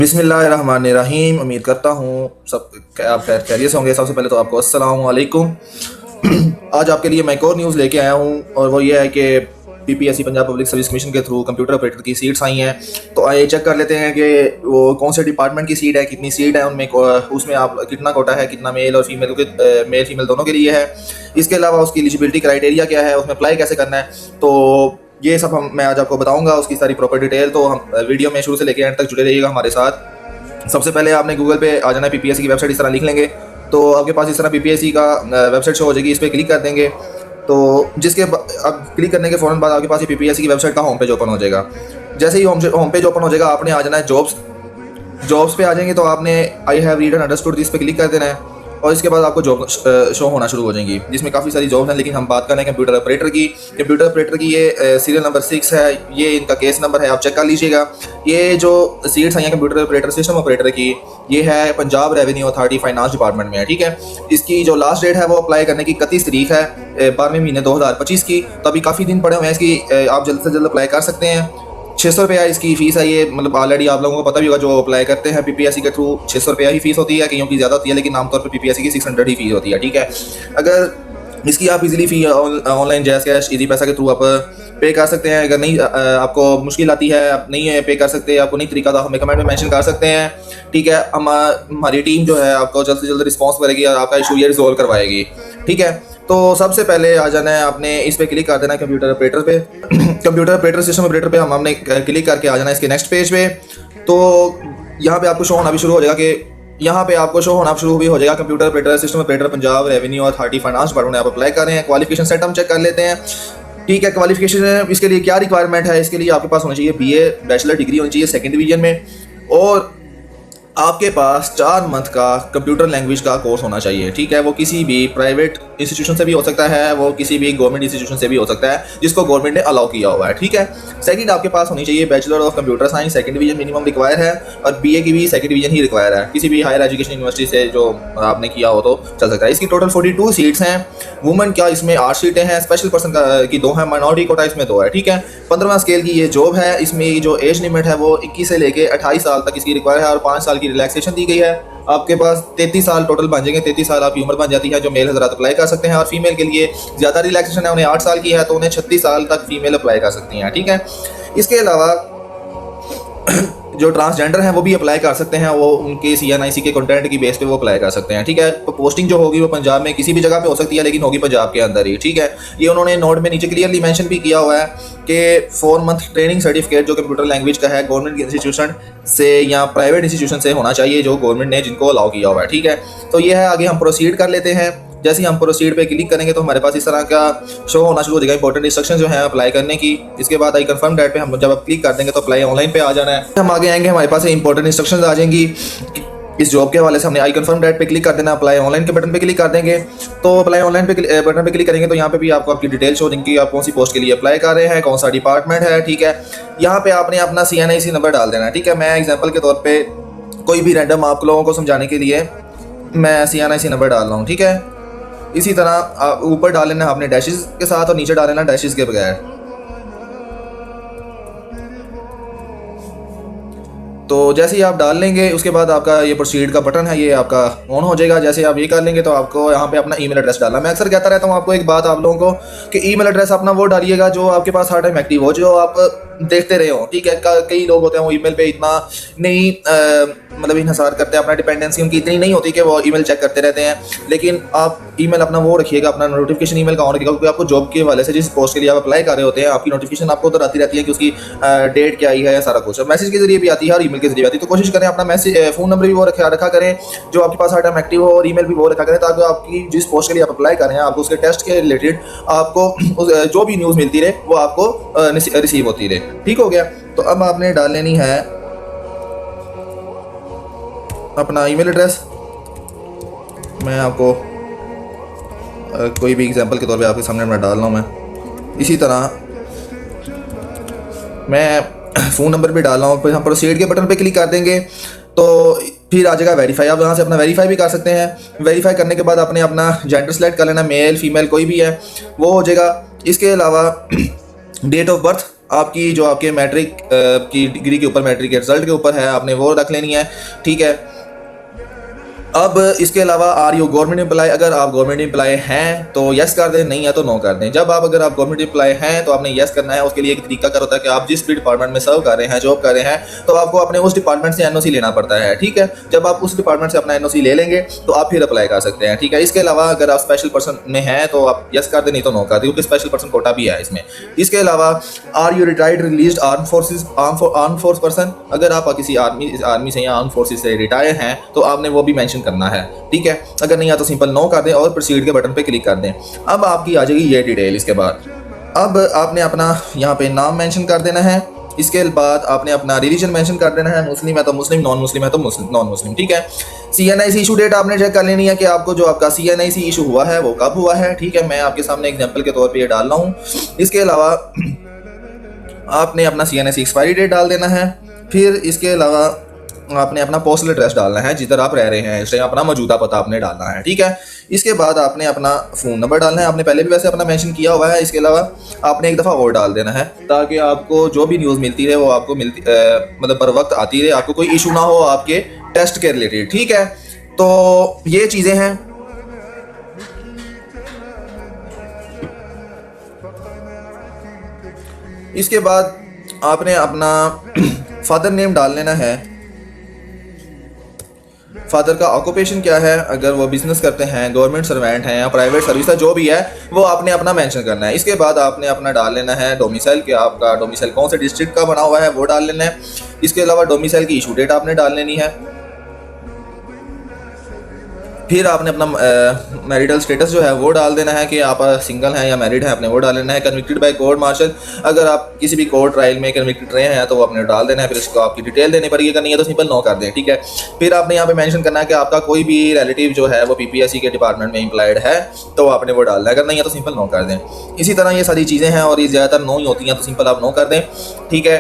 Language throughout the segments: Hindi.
बिस्मिल्लाहिर्रहमानिर्रहीम। उम्मीद करता हूँ सब आप खैर खैरियत से होंगे। सबसे पहले तो आपको अस्सलाम वालेकुम। आज आपके लिए मैं एक और न्यूज़ लेके आया हूँ और वो ये है कि PPSC Punjab public service commission के थ्रू कंप्यूटर ऑपरेटर की सीट्स आई हैं। तो आइए चेक कर लेते हैं कि वो कौन से डिपार्टमेंट की सीट है, कितनी सीट है उनमें, उसमें आप कितना कोटा है, कितना मेल और फीमेल के मेल फीमेल दोनों के लिए है। इसके अलावा उसकी एलिजिबिलिटी क्राइटेरिया क्या है, उसमें अप्लाई कैसे करना है, तो ये सब मैं आज आपको बताऊंगा, उसकी सारी प्रॉपर डिटेल। तो हम वीडियो में शुरू से लेकर एंड तक जुड़े रहिएगा हमारे साथ। सबसे पहले आपने गूगल पे आ जाना है, पीपीएससी की वेबसाइट इस तरह लिख लेंगे तो आपके पास इस तरह पीपीएससी का वेबसाइट शो हो जाएगी। इस पर क्लिक कर देंगे तो जिसके अब क्लिक करने के फ़ौरन बाद आपके पास ये पीपीएससी की वेबसाइट का होम पेज ओपन हो जाएगा। जैसे ही होम पेज ओपन हो जाएगा आपने आ जाना है जॉब्स पे आ जाएंगे तो आपने I have read and understood this पे क्लिक कर देना है और इसके बाद आपको जॉब शो होना शुरू हो जाएंगी, जिसमें काफ़ी सारी जॉब्स हैं। लेकिन हम बात कर रहे हैं कंप्यूटर ऑपरेटर की ये सीरियल नंबर 6 है, ये इनका केस नंबर है, आप चेक कर लीजिएगा। ये जो सीट्स आई हैं कंप्यूटर ऑपरेटर सिस्टम ऑपरेटर की, ये है Punjab revenue authority finance department में है। ठीक है, इसकी जो लास्ट डेट है वो अप्लाई करने की 31 तारीख है 12वें महीने 2025 की। तो अभी काफ़ी दिन पड़े हुए हैं इसकी, आप जल्द से जल्द अप्लाई कर सकते हैं। 600 रुपया इसकी फ़ीस है। ये मतलब ऑलरेडी आप लोगों को पता भी होगा, जो अप्लाई करते हैं पीपीएससी के थ्रू 600 रुपया ही फ़ीस होती है, कईयों की ज़्यादा होती है, लेकिन आमतौर पर पीपीएससी की 600 ही फ़ीस होती है। ठीक है, अगर इसकी आप इजीली फ़ी ऑनलाइन जैस कैश इजी पैसा के थ्रू आप पे कर सकते हैं। अगर नहीं आपको मुश्किल आती है, आप नहीं पे कर सकते, आपको नहीं तरीका था, हमें कमेंट में मेंशन कर सकते हैं। ठीक है, हमारी टीम जो है आपको जल्द से जल्द रिस्पॉन्स करेगी और आपका इशू ये रिजोल्व करवाएगी। ठीक है, तो सबसे पहले आ जाना है, आपने इस पे क्लिक कर देना है कंप्यूटर ऑपरेटर पे। कंप्यूटर ऑपरेटर सिस्टम ऑपरेटर पे हमने क्लिक करके आ जाना है इसके नेक्स्ट पेज पे। तो यहाँ पे आपको शो होना भी शुरू हो जाएगा कि यहाँ पे आपको शो होना शुरू भी हो जाएगा computer operator system operator Punjab revenue authority finance department आप अप्लाई कर रहे हैं। क्वालिफिकेशन सेट हम चेक कर लेते हैं। ठीक है, क्वालिफिकेशन इसके लिए क्या रिक्वायरमेंट है, इसके लिए आपके पास होना चाहिए बीए बैचलर डिग्री होनी चाहिए 2nd डिवीजन में, और आपके पास 4 मंथ का कंप्यूटर लैंग्वेज का कोर्स होना चाहिए। ठीक है, वो किसी भी प्राइवेट इंस्टीट्यूशन से भी हो सकता है, वो किसी भी गवर्नमेंट इंस्टीट्यूशन से भी हो सकता है जिसको गवर्नमेंट ने अलाउ किया हुआ है। ठीक है, सेकंड आपके पास होनी चाहिए bachelor of computer science 2nd division minimum require है, और बीए की भी 2nd डिवीजन ही रिक्वायर है। किसी भी हायर एजुकेशन यूनिवर्सिटी से जो आपने किया हो तो चल सकता है। इसकी टोटल 42 सीट्स हैं। वुमेन क्या इसमें 8 सीटें हैं, स्पेशल पर्सन की 2 हैं, माइनॉरिटी कोटा इसमें 2 है। ठीक है, 15वां स्केल की ये जॉब है। इसमें जो एज लिमिट है वो 21 से लेके 28 साल तक इसकी रिक्वायर है, और 5 साल की रिलैक्सेशन दी गई है। आपके पास 33 साल टोटल बन जाएंगे, 33 साल आपकी उम्र बन जाती है, जो मेल हजरात अप्लाई कर सकते हैं। और फीमेल के लिए ज़्यादा रिलैक्सेशन है, उन्हें 8 साल की है तो उन्हें 36 साल तक फीमेल अप्लाई कर सकती हैं। ठीक है, इसके अलावा जो ट्रांसजेंडर हैं वो भी अप्लाई कर सकते हैं, वो उनके CNIC के कंटेंट की बेस पे वो अप्लाई कर सकते हैं। ठीक है, तो पोस्टिंग जो होगी वो पंजाब में किसी भी जगह पे हो सकती है, लेकिन होगी पंजाब के अंदर ही। ठीक है, ये उन्होंने नोट में नीचे क्लियरली मेंशन भी किया हुआ है कि 4 मंथ ट्रेनिंग सर्टिफिकेट जो कंप्यूटर लैंग्वेज का है गवर्नमेंट इंस्टीट्यूशन से या प्राइवेट इंस्टीट्यूशन से होना चाहिए, जो गवर्नमेंट ने जिनको अलाउ किया हुआ है। ठीक है, तो ये है, आगे हम प्रोसीड कर लेते हैं। जैसे ही हम प्रोसीड पे क्लिक करेंगे तो हमारे पास इस तरह का शो होना शुरू हो जाएगा इंपॉर्टेंट इंस्ट्रक्शन जो है अप्लाई करने की। इसके बाद आई कंफर्म डेट पे हम जब आप क्लिक कर देंगे तो अप्लाई ऑनलाइन पे आ जाना है। हम आगे आएंगे, हमारे पास इंपॉर्टेंट इंस्ट्रक्शंस आ जाएंगी इस जॉब के हवाले से। हमने आई कंफर्म डेट पे क्लिक कर देना, अप्लाई ऑनलाइन के बटन पे क्लिक कर देंगे। तो अप्लाई ऑनलाइन पे बटन पे क्लिक करेंगे तो यहाँ पे भी आपको आपकी डिटेल शो देंगी, आप कौन सी पोस्ट के लिए अप्लाई कर रहे हैं, कौन सा डिपार्टमेंट है। ठीक है, यहाँ पे आपने अपना CNIC नंबर डाल देना है। ठीक है, मैं एग्जाम्पल के तौर पर कोई भी रैंडम आप लोगों को समझाने के लिए मैं CNIC नंबर डाल रहा हूँ। ठीक है, इसी तरह ऊपर डाल लेना आपने डैशेस के साथ और नीचे डाल लेना डैशेस के बगैर। तो जैसे ही आप डाल लेंगे उसके बाद आपका ये प्रोसीड का बटन है, ये आपका ऑन हो जाएगा। जैसे आप ये कर लेंगे तो आपको यहाँ पे अपना ईमेल एड्रेस डालना। मैं अक्सर कहता रहता हूँ आपको एक बात आप लोगों को कि ईमेल एड्रेस अपना वो डालिएगा जो आपके पास हर टाइम एक्टिव हो, जो आप देखते रहे हो। ठीक है, कई लोग होते हैं वो ईमेल पे इतना नहीं मतलब इन्हिसार करते हैं, अपना डिपेंडेंसी उनकी इतनी नहीं होती कि वो ईमेल चेक करते रहते हैं। लेकिन आप ईमेल अपना वो रखिएगा, अपना नोटिफिकेशन ईमेल का ऑन रखिएगा, क्योंकि आपको जॉब के हवाले से जिस पोस्ट के लिए आप अप्लाई कर रहे होते हैं आपकी नोटिफिकेशन आपको उधर आती रहती है कि उसकी डेट क्या आई है, सारा कुछ मैसेज के जरिए भी आती है और ईमेल के जरिए आती है। तो कोशिश करें अपना मैसेज फ़ोन नंबर भी वो रखा करें जो आपके पास हर टाइम एक्टिव हो, और ईमेल भी वो रखा करें, ताकि आपकी जिस पोस्ट के लिए आप अप्लाई कर रहे हैं आपको उसके टेस्ट के रिलेटेड आपको जो भी न्यूज़ मिलती रहे वो आपको रिसीव होती रहे। ठीक हो गया, तो अब आपने डाल लेनी है अपना ईमेल एड्रेस। मैं आपको कोई भी एग्जांपल के तौर पे आपके सामने मैं डाल रहा हूँ। मैं इसी तरह मैं फ़ोन नंबर भी डाल रहा हूँ। फिर हम प्रोसीड के बटन पे क्लिक कर देंगे तो फिर आ जाएगा वेरीफाई। आप यहाँ से अपना वेरीफाई भी कर सकते हैं। वेरीफाई करने के बाद आपने अपना जेंडर सेलेक्ट कर लेना, मेल फीमेल कोई भी है वो हो जाएगा। इसके अलावा डेट ऑफ बर्थ आपकी जो आपके मैट्रिक की डिग्री के ऊपर, मैट्रिक के रिजल्ट के ऊपर है, आपने वो रख लेनी है, ठीक है। अब इसके अलावा आर यू गवर्नमेंट एम्प्लॉय, अगर आप गवर्नमेंट एम्प्लॉय हैं तो यस कर दें, नहीं है तो नो कर दें। जब आप अगर आप गवर्नमेंट एम्प्लॉय हैं तो आपने यस करना है। उसके लिए एक तरीका कर होता है कि आप जिस भी डिपार्टमेंट में सर्व कर रहे हैं, जॉब कर रहे हैं, तो आपको अपने उस डिपार्टमेंट से एनओसी लेना पड़ता है, ठीक है। जब आप उस डिपार्टमेंट से अपना एनओसी ले लेंगे तो आप फिर अप्लाई कर सकते हैं, ठीक है। इसके अलावा अगर आप स्पेशल पर्सन में हैं तो आप यस कर दें, नहीं तो नो कर दें, क्योंकि स्पेशल पर्सन कोटा भी है इसमें। इसके अलावा are you retired released arm force person, अगर आप किसी आर्मी से या आर्म फोर्सेज से रिटायर हैं तो आपने वो भी मेंशन करना है, ठीक है। अगर नहीं आ तो सिंपल नो कर दें और प्रोसीड के बटन पे क्लिक कर दें। अब आपकी आ जाएगी ये डिटेल। इसके बाद अब आपने अपना यहाँ पे नाम मेंशन कर देना है। इसके बाद आपने अपना रिलीजन मेंशन कर देना है, मुस्लिम है तो मुस्लिम, नॉन मुस्लिम है तो नॉन मुस्लिम, ठीक है। CNIC इशू डेट आपने चेक कर लेनी है कि आपको जो आपका CNIC इशू हुआ है वो कब हुआ है, ठीक है। मैं आपके सामने एग्जांपल के तौर पे ये डाल रहा हूँ। इसके अलावा आपने अपना CNIC एक्सपायरी डेट डाल देना है। फिर इसके अलावा आपने अपना पोस्टल एड्रेस डालना है, जिधर आप रह रहे हैं इससे अपना मौजूदा पता आपने डालना है, ठीक है। इसके बाद आपने अपना फ़ोन नंबर डालना है, आपने पहले भी वैसे अपना मेंशन किया हुआ है। इसके अलावा आपने एक दफ़ा और डाल देना है ताकि आपको जो भी न्यूज़ मिलती रहे वो आपको मतलब बर वक्त आती रहे, आपको कोई इशू ना हो आपके टेस्ट के रिलेटेड, ठीक है। तो ये चीज़ें हैं। इसके बाद आपने अपना फादर नेम डाल लेना है। फादर का ऑक्यूपेशन क्या है, अगर वो बिजनेस करते हैं, गवर्नमेंट सर्वेंट हैं या प्राइवेट सर्विस है, जो भी है वो आपने अपना मेंशन करना है। इसके बाद आपने अपना डाल लेना है डोमिसाइल, कि आपका डोमिसाइल कौन से डिस्ट्रिक्ट का बना हुआ है वो डाल लेना है। इसके अलावा डोमिसाइल की इशू डेट आपने डाल लेनी है। फिर आपने अपना मैरिटल स्टेटस जो है वो डाल देना है कि आप सिंगल हैं या मैरिड हैं, आपने वो डाल लेना है। कन्विक्टेड बाय कोर्ट मार्शल, अगर आप किसी भी कोर्ट ट्रायल में कन्विक्टेड रहे हैं तो वो आपने डाल देना है। फिर इसको आपकी डिटेल देनी पड़ेगी, अगर नहीं है तो सिंपल नो कर दें, ठीक है। फिर आपने यहाँ पे मेंशन करना है कि आपका कोई भी रिलेटिव जो है वो PPSC के डिपार्टमेंट में एम्प्लॉयड है तो आपने वो डालना है, अगर नहीं है तो सिंपल नो कर दें। इसी तरह ये सारी चीज़ें हैं और ये ज़्यादातर नो ही होती हैं, तो सिंपल आप नो कर दें, ठीक है।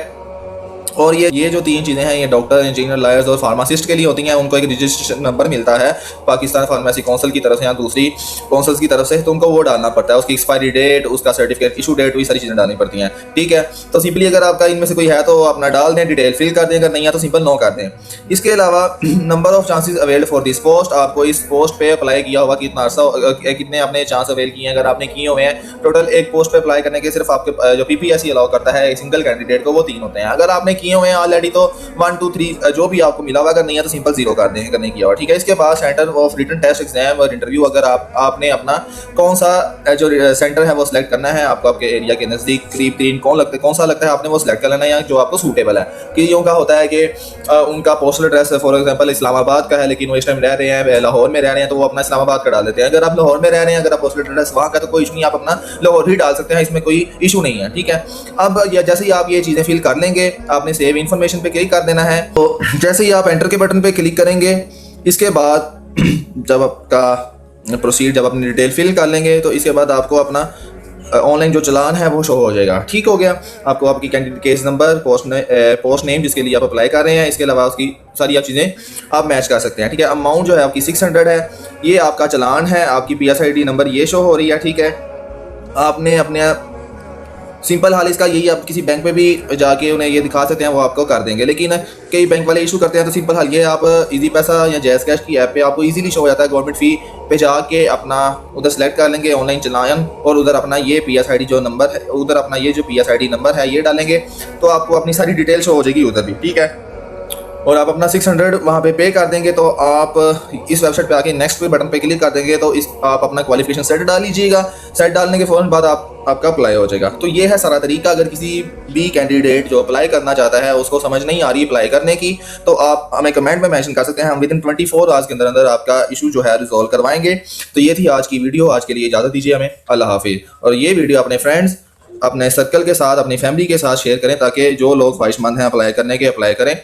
और ये जो 3 चीज़ें हैं ये डॉक्टर, इंजीनियर, लॉयर्स और फार्मासिस्ट के लिए होती हैं। उनको एक रजिस्ट्रेशन नंबर मिलता है पाकिस्तान फार्मेसी काउंसिल की तरफ से या दूसरी काउंसिल्स की तरफ से, तो उनको वो डालना पड़ता है, उसकी एक्सपायरी डेट, उसका सर्टिफिकेट, इशू डेट, वही सारी चीज़ें डालनी पड़ती हैं, ठीक है। तो सिंपली अगर आपका इनमें से कोई है तो अपना डाल दें, डिटेल फिल कर दें, अगर नहीं है तो सिंपल नो कर दें। इसके अलावा number of chances availed for this post, आपको इस पोस्ट पे अप्लाई किया होगा कितना अर्सा, कितने आपने चांस अवेल किए हैं। अगर आपने किए हुए हैं टोटल एक पोस्ट पे अप्लाई करने के सिर्फ आपके जो PPSC अलाउ करता है सिंगल कैंडिडेट को, वो 3 होते हैं। अगर आपने किए हुए हैं ऑलरेडी तो 1 2 3 जो भी आपको मिला हुआ, अगर नहीं है तो सिंपल 0 कर दें, अगर नहीं किया हुआ, ठीक है। इसके बाद centre of written test exam और इंटरव्यू, अगर आपने अपना कौन सा जो सेंटर है वो सिलेक्ट करना है, आपको आपके एरिया के नज़दीक करीब तीन कौन सा लगता है आपने वो सिलेक्ट कर लेना है, या जो आपको सूटेबल है। कि यूँ का होता है कि उनका postal address for example Islamabad का है लेकिन वो इस टाइम रह रहे हैं लाहौर में रह रहे हैं, तो वो अपना इस्लामाबाद का डाल देते हैं। अगर आप लाहौर में रह रहे हैं, अगर आप पोस्टल एड्रेस वहाँ का, तो कोई इशू नहीं, आप अपना लाहौर ही डाल सकते हैं, इसमें कोई इशू नहीं है, ठीक है। अब जैसे ही आप ये चीज़ें फिल कर लेंगे, आपने सेव इन्फॉर्मेशन पे क्लिक कर देना है। तो जैसे ही आप एंटर के बटन पे क्लिक करेंगे, इसके बाद जब आपका प्रोसीड, जब अपनी डिटेल फिल कर लेंगे तो इसके बाद आपको अपना ऑनलाइन जो चलान है वो शो हो जाएगा, ठीक हो गया। आपको आपकी candidate case number, post name जिसके लिए आप अप्लाई कर रहे हैं, इसके अलावा उसकी सारी आप चीज़ें आप मैच कर सकते हैं, ठीक है। अमाउंट जो है आपकी 600 है, ये आपका चलान है, आपकी PSID नंबर ये शो हो रही है, ठीक है। आपने अपने सिंपल हाल इसका यही, आप किसी बैंक पे भी जाके उन्हें ये दिखा सकते हैं, वो आपको कर देंगे। लेकिन कई बैंक वाले इशू करते हैं, तो सिंपल हाल ये आप इजी पैसा या जैज़ कैश की ऐप पे आपको इजीली शो हो जाता है। गवर्नमेंट फ़ी पे जाके अपना उधर सेलेक्ट कर लेंगे ऑनलाइन चलान, और उधर अपना ये PSID जो नंबर है, उधर अपना ये जो PSID नंबर है ये डालेंगे, तो आपको अपनी सारी डिटेल शो हो जाएगी उधर भी, ठीक है। और आप अपना 600 वहाँ पे कर देंगे, तो आप इस वेबसाइट पे आके नेक्स्ट पे बटन पे क्लिक कर देंगे, तो आप अपना क्वालिफिकेशन सेट डाल लीजिएगा। सेट डालने के फ़ौरन बाद आपका अप्लाई हो जाएगा। तो ये है सारा तरीका। अगर किसी भी कैंडिडेट जो अप्लाई करना चाहता है उसको समझ नहीं आ रही अप्लाई करने की, तो आप हमें कमेंट में मेंशन कर सकते हैं, हम विद इन 24 आवर्स के अंदर अंदर आपका इशू जो है रिजॉल्व करवाएंगे। तो ये थी आज की वीडियो। आज के लिए इजाज़त दीजिए हमें, अल्लाह हाफिज़। और ये वीडियो अपने फ्रेंड्स, अपने सर्कल के साथ, अपनी फैमिली के साथ शेयर करें, ताकि जो लोग ख्वाहिशमंद हैं अप्लाई करने के, अप्लाई करें।